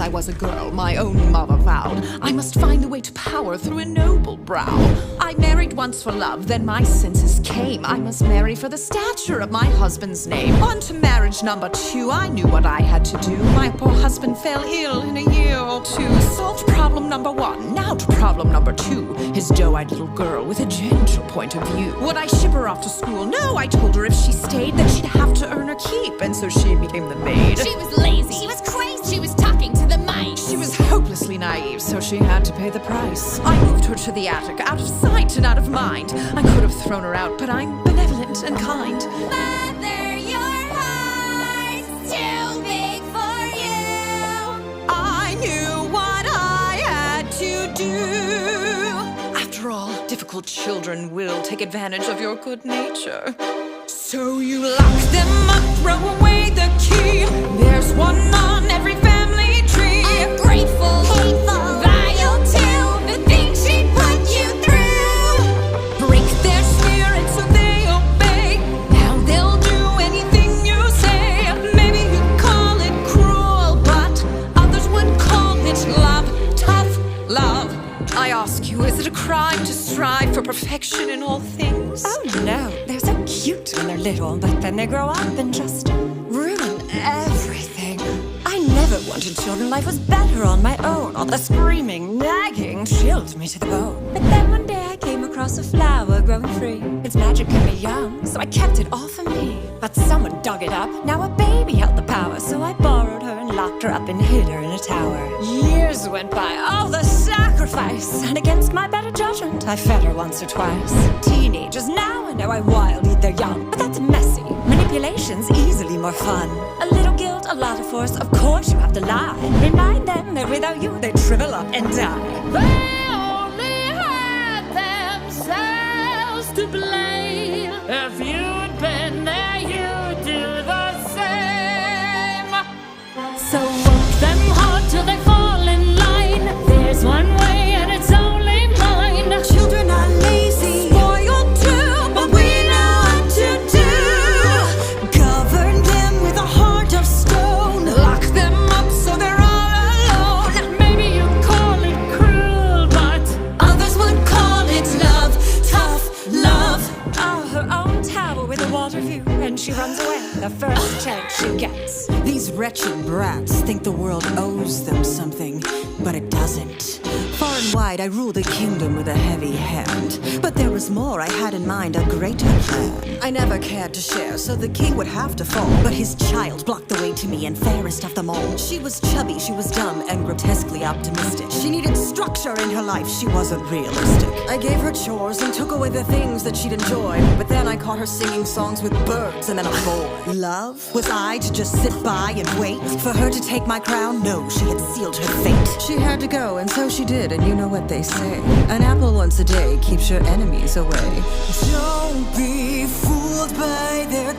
I was a girl, my own mother vowed I must find the way to power through a noble brow. I married once for love, then my senses came. I must marry for the stature of my husband's name. On to marriage number 2, I knew what I had to do. My poor husband fell ill in a year or 2. Solved problem number 1, now to problem number 2. His doe-eyed little girl with a gentle point of view. Would I ship her off to school? No, I told her if she stayed, then she'd have to earn her keep, and so she became the maid. She was lazy. She was crazy. She was talking to the mice. She was hopelessly naive, so she had to pay the price. I moved her to the attic, out of sight and out of mind. I could have thrown her out, but I'm benevolent and kind. Mother, your heart's too big for you. I knew what I had to do. After all, difficult children will take advantage of your good nature. So you lock them up, throw away the key. There's one on every family tree. Ungrateful, hateful, vile too. The things she put you through. Break their spirit so they obey. Now they'll do anything you say. Maybe you call it cruel, but others would call it love. Tough love. I ask you, is it a crime to strive for perfection in all things? Oh no, they're so cute when they're little, but then they grow up and just ruin everything. I never wanted children, life was better on my own. All the screaming, nagging chilled me to the bone. But then one day I came across a flower growing free. Its magic kept me young, so I kept it all for me. But someone dug it up, now a baby held the power. So I borrowed her and locked her up and hid her in a tower. Years went by, all the sacrifice, and against my better judgment, I fed her once or twice. Teenagers now and now I wild eat their young, but that's messy. Manipulation's easily more fun. A little guilt, a lot of force, of course you have to lie. Remind them that without you they shrivel up and die. They only had themselves to blame. If you'd been there, you'd do the same. So work them hard till they fall in line. There's one way and it's only mine. Children are lazy, spoiled too, but we know what to do. Govern them with a heart of stone. Lock them up so they're all alone. Maybe you call it cruel, but Others would call it love, tough love. Oh, her own tower with a water view, and she runs away the first chance she gets. These wretched brats think the world owes them something, but it doesn't. Far and wide I rule the kingdom with a heavy hand, but there was more I had in mind, a greater plan. I never cared to share, so the king would have to fall, but his child blocked the way to me, and fairest of them all. She was chubby, she was dumb, and grotesquely optimistic. She needed structure in her life, she wasn't realistic. I gave her chores and took away the things that she'd enjoy, but then I caught her singing songs with birds and then a boy. Love? Was I to just sit by and wait for her to take my crown? No, she had sealed her fate. She had to go, and so she did, and you know what they say. An apple once a day keeps your enemies away. Don't be fooled by their